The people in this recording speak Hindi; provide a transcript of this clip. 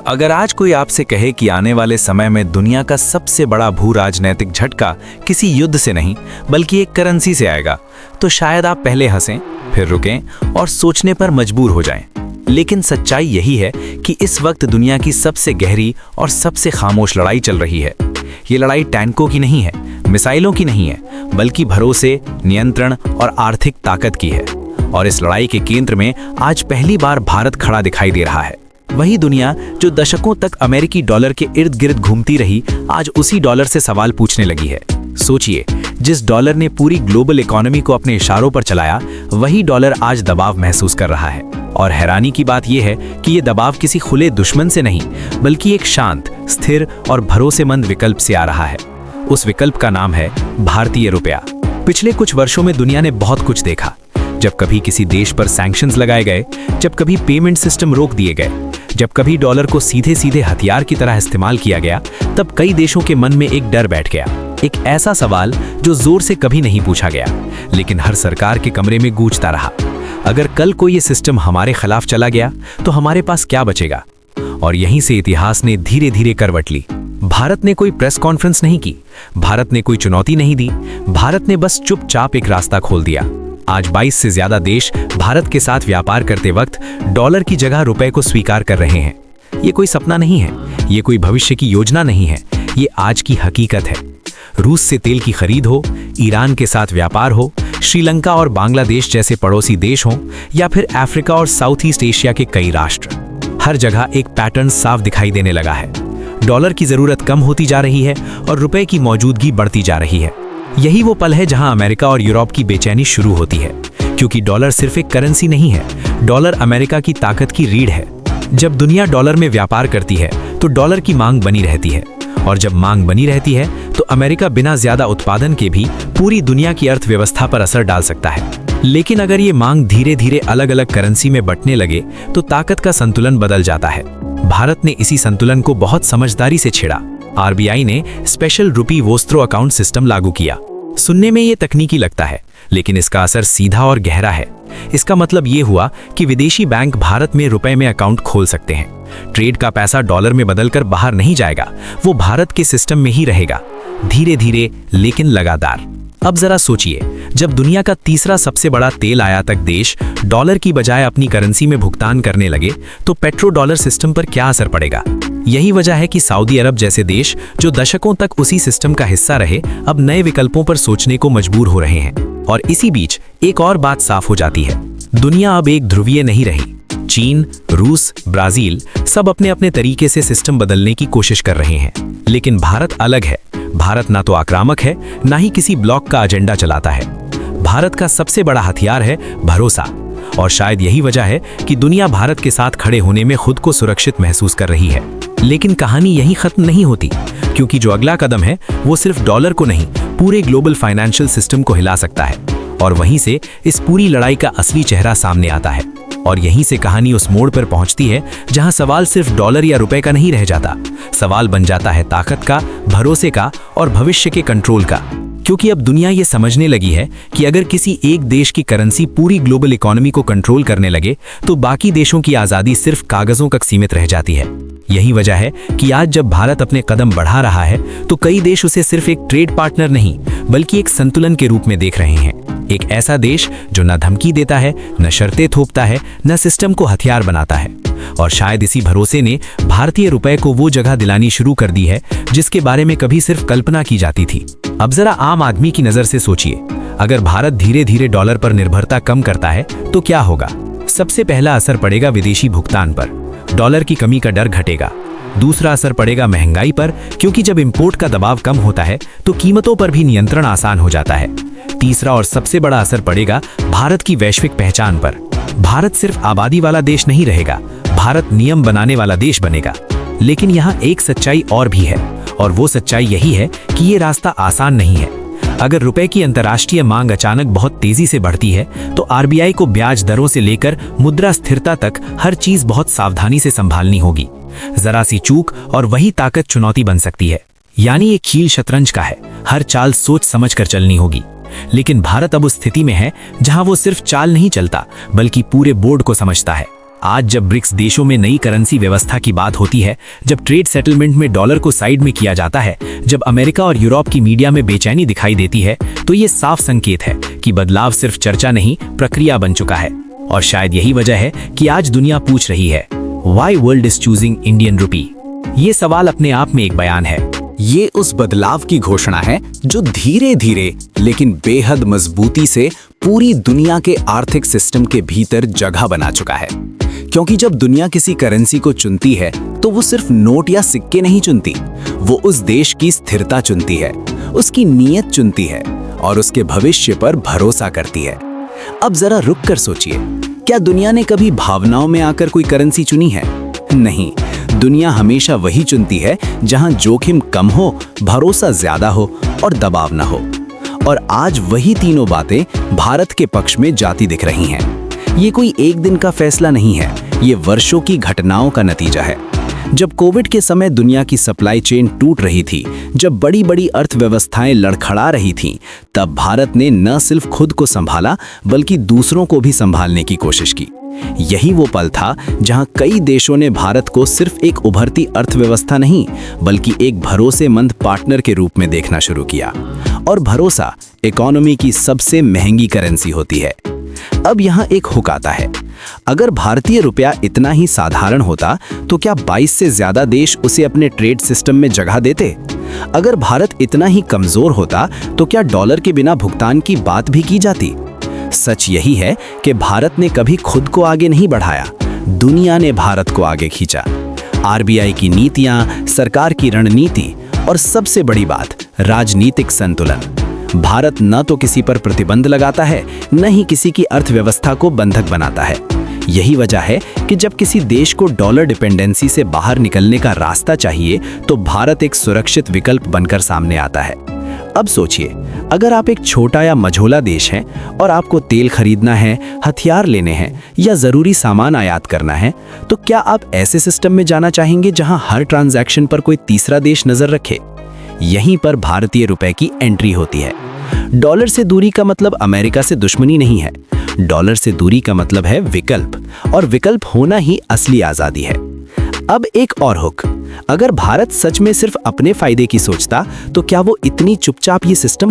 अगर आज कोई आपसे कहे कि आने वाले समय में दुनिया का सबसे बड़ा भू राजनैतिक झटका किसी युद्ध से नहीं बल्कि एक करेंसी से आएगा, तो शायद आप पहले हंसें, फिर रुकें और सोचने पर मजबूर हो जाएं। लेकिन सच्चाई यही है कि इस वक्त दुनिया की सबसे गहरी और सबसे खामोश लड़ाई चल रही है। ये लड़ाई टैंकों की नहीं है, मिसाइलों की नहीं है, बल्कि भरोसे, नियंत्रण और आर्थिक ताकत की है। और इस लड़ाई के केंद्र में आज पहली बार भारत खड़ा दिखाई दे रहा है। वही दुनिया जो दशकों तक अमेरिकी डॉलर के इर्द गिर्द घूमती रही, आज उसी डॉलर से सवाल पूछने लगी है। सोचिए, जिस डॉलर ने पूरी ग्लोबल इकोनॉमी को अपने इशारों पर चलाया, वही डॉलर आज दबाव महसूस कर रहा है। और हैरानी की बात यह है कि ये दबाव किसी खुले दुश्मन से नहीं, बल्कि एक शांत, स्थिर और भरोसेमंद विकल्प से आ रहा है। उस विकल्प का नाम है भारतीय रुपया। पिछले कुछ वर्षों में दुनिया ने बहुत कुछ देखा। जब कभी किसी देश पर सैंक्शंस लगाए गए, जब कभी पेमेंट सिस्टम रोक दिए गए, जब कभी डॉलर को सीधे सीधे हथियार की तरह इस्तेमाल किया गया, तब कई देशों के मन में एक डर बैठ गया। एक ऐसा सवाल जो जोर से कभी नहीं पूछा गया, लेकिन हर सरकार के कमरे में गूंजता रहा। अगर कल को ये सिस्टम हमारे खिलाफ चला गया, तो हमारे पास क्या बचेगा? और यहीं से इतिहास ने धीरे धीरे करवट ली। भारत ने कोई प्रेस कॉन्फ्रेंस नहीं की, भारत ने कोई चुनौती नहीं दी, भारत ने बस चुपचाप एक रास्ता खोल दिया। आज 22 से ज्यादा देश भारत के साथ व्यापार करते वक्त डॉलर की जगह रुपए को स्वीकार कर रहे हैं। ये कोई सपना नहीं है, ये कोई भविष्य की योजना नहीं है, ये आज की हकीकत है। रूस से तेल की खरीद हो, ईरान के साथ व्यापार हो, श्रीलंका और बांग्लादेश जैसे पड़ोसी देश हों, या फिर अफ्रीका और साउथ ईस्ट एशिया के कई राष्ट्र, हर जगह एक पैटर्न साफ दिखाई देने लगा है। डॉलर की जरूरत कम होती जा रही है और रुपए की मौजूदगी बढ़ती जा रही है। यही वो पल है जहां अमेरिका और यूरोप की बेचैनी शुरू होती है, क्योंकि डॉलर सिर्फ एक करेंसी नहीं है, डॉलर अमेरिका की ताकत की रीढ़ है। जब दुनिया डॉलर में व्यापार करती है, तो डॉलर की मांग बनी रहती है, और जब मांग बनी रहती है, तो अमेरिका बिना ज्यादा उत्पादन के भी पूरी दुनिया की अर्थव्यवस्था पर असर डाल सकता है। लेकिन अगर ये मांग धीरे धीरे अलग अलग करेंसी में बंटने लगे, तो ताकत का संतुलन बदल जाता है। भारत ने इसी संतुलन को बहुत समझदारी से छेड़ा। आरबीआई ने स्पेशल रुपी वोस्त्रो अकाउंट सिस्टम लागू किया। सुनने में ये तकनीकी लगता है, लेकिन इसका असर सीधा और गहरा है। इसका मतलब ये हुआ कि विदेशी बैंक भारत में रुपए में अकाउंट खोल सकते हैं। ट्रेड का पैसा डॉलर में बदलकर बाहर नहीं जाएगा, वो भारत के सिस्टम में ही रहेगा, धीरे धीरे लेकिन लगातार। अब जरा सोचिए, जब दुनिया का तीसरा सबसे बड़ा तेल आयातक देश डॉलर की बजाय अपनी करेंसी में भुगतान करने लगे, तो पेट्रो डॉलर सिस्टम पर क्या असर पड़ेगा? यही वजह है कि सऊदी अरब जैसे देश, जो दशकों तक उसी सिस्टम का हिस्सा रहे, अब नए विकल्पों पर सोचने को मजबूर हो रहे हैं। और इसी बीच एक और बात साफ हो जाती है, दुनिया अब एक ध्रुवीय नहीं रही। चीन, रूस, ब्राजील सब अपने अपने तरीके से सिस्टम बदलने की कोशिश कर रहे हैं, लेकिन भारत अलग है। भारत ना तो आक्रामक है, ना ही किसी ब्लॉक का एजेंडा चलाता है। भारत का सबसे बड़ा हथियार है भरोसा, और शायद यही वजह है कि दुनिया भारत के साथ खड़े होने में खुद को सुरक्षित महसूस कर रही है। लेकिन कहानी यहीं खत्म नहीं होती, क्योंकि जो अगला कदम है वो सिर्फ डॉलर को नहीं, पूरे ग्लोबल फाइनेंशियल सिस्टम को हिला सकता है। और वहीं से इस पूरी लड़ाई का असली चेहरा सामने आता है। और यहीं से कहानी उस मोड़ पर पहुंचती है जहां सवाल सिर्फ डॉलर या रुपए का नहीं रह जाता, सवाल बन जाता है ताकत का, भरोसे का और भविष्य के कंट्रोल का। क्योंकि अब दुनिया ये समझने लगी है कि अगर किसी एक देश की करेंसी पूरी ग्लोबल इकोनॉमी को कंट्रोल करने लगे, तो बाकी देशों की आज़ादी सिर्फ कागजों तक सीमित रह जाती है। यही वजह है कि आज जब भारत अपने कदम बढ़ा रहा है, तो कई देश उसे सिर्फ एक ट्रेड पार्टनर नहीं, बल्कि एक संतुलन के रूप में देख रहे हैं। एक ऐसा देश जो न धमकी देता है, न शर्तें थोपता है, न सिस्टम को हथियार बनाता है। और शायद इसी भरोसे ने भारतीय रुपए को वो जगह दिलानी शुरू कर दी है जिसके बारे में कभी सिर्फ कल्पना की जाती थी। अब जरा आम आदमी की नजर से सोचिए, अगर भारत धीरे धीरे डॉलर पर निर्भरता कम करता है, तो क्या होगा? सबसे पहला असर पड़ेगा विदेशी भुगतान पर, डॉलर की कमी का डर घटेगा। दूसरा असर पड़ेगा महंगाई पर, क्योंकि जब इंपोर्ट का दबाव कम होता है, तो कीमतों पर भी नियंत्रण आसान हो जाता है। तीसरा और सबसे बड़ा असर पड़ेगा भारत की वैश्विक पहचान पर। भारत सिर्फ आबादी वाला देश नहीं रहेगा, भारत नियम बनाने वाला देश बनेगा। लेकिन यहाँ एक सच्चाई और भी है, और वो सच्चाई यही है कि ये रास्ता आसान नहीं है। अगर रुपए की अंतर्राष्ट्रीय मांग अचानक बहुत तेजी से बढ़ती है, तो आरबीआई को ब्याज दरों से लेकर मुद्रा स्थिरता तक हर चीज बहुत सावधानी से संभालनी होगी। जरा सी चूक और वही ताकत चुनौती बन सकती है। यानी ये खेल शतरंज का है, हर चाल सोच समझ कर चलनी होगी। लेकिन भारत अब उस स्थिति में है जहां वो सिर्फ चाल नहीं चलता, बल्कि पूरे बोर्ड को समझता है। आज जब ब्रिक्स देशों में नई करेंसी व्यवस्था की बात होती है, जब ट्रेड सेटलमेंट में डॉलर को साइड में किया जाता है, जब अमेरिका और यूरोप की मीडिया में बेचैनी दिखाई देती है, तो ये साफ संकेत है कि बदलाव सिर्फ चर्चा नहीं, प्रक्रिया बन चुका है। और शायद यही वजह है कि आज दुनिया पूछ रही है, why world is choosing Indian rupee. ये सवाल अपने आप में एक बयान है। ये उस बदलाव की घोषणा है जो धीरे धीरे लेकिन बेहद मजबूती से पूरी दुनिया के आर्थिक सिस्टम के भीतर जगह बना चुका है। क्योंकि जब दुनिया किसी करेंसी को चुनती है तो वो सिर्फ नोट या सिक्के नहीं चुनती, वो उस देश की स्थिरता चुनती है, उसकी नीयत चुनती है और उसके भविष्य पर भरोसा करती है। अब जरा रुक कर सोचिए, क्या दुनिया ने कभी भावनाओं में आकर कोई करेंसी चुनी है? नहीं, दुनिया हमेशा वही चुनती है जहां जोखिम कम हो, भरोसा ज्यादा हो और दबाव न हो। और आज वही तीनों बातें भारत के पक्ष में जाती दिख रही हैं। ये कोई एक दिन का फैसला नहीं है, ये वर्षों की घटनाओं का नतीजा है। जब कोविड के समय दुनिया की सप्लाई चेन टूट रही थी, जब बड़ी बड़ी अर्थव्यवस्थाएं लड़खड़ा रही थीं, तब भारत ने न सिर्फ खुद को संभाला बल्कि दूसरों को भी संभालने की कोशिश की। यही वो पल था जहां कई देशों ने भारत को सिर्फ एक उभरती अर्थव्यवस्था नहीं बल्कि एक भरोसेमंद पार्टनर के रूप में देखना शुरू किया। और भरोसा इकोनॉमी की सबसे महंगी करेंसी होती है। अब यहाँ एक हुक आता है, अगर भारतीय रुपया इतना ही साधारण होता तो क्या 22 से ज्यादा देश उसे अपने ट्रेड सिस्टम में जगह देते? अगर भारत इतना ही कमजोर होता तो क्या डॉलर के बिना भुगतान की बात भी की जाती? सच यही है कि भारत ने कभी खुद को आगे नहीं बढ़ाया, दुनिया ने भारत को आगे खींचा। आरबीआई की नीतियां, सरकार की रणनीति और सबसे बड़ी बात, राजनीतिक संतुलन। भारत न तो किसी पर प्रतिबंध लगाता है, न ही किसी की अर्थव्यवस्था को बंधक बनाता है। यही वजह है कि जब किसी देश को डॉलर डिपेंडेंसी से बाहर निकलने का रास्ता चाहिए तो भारत एक सुरक्षित विकल्प बनकर सामने आता है। अब सोचिए, अगर आप एक छोटा या मझोला देश हैं और आपको तेल खरीदना है, हथियार लेने हैं या जरूरी सामान आयात करना है, तो क्या आप ऐसे सिस्टम में जाना चाहेंगे जहां हर ट्रांजैक्शन पर कोई तीसरा देश नजर रखे? यहीं पर भारतीय रुपए की एंट्री होती है। डॉलर से दूरी का मतलब अमेरिका से दुश्मनी नहीं है, डॉलर से दूरी का मतलब है विकल्प, और विकल्प होना ही असली आजादी है। अब एक और हुक, अगर भारत सच में सिर्फ अपने फायदे की सोचता तो क्या वो इतनी चुपचाप ये सिस्टम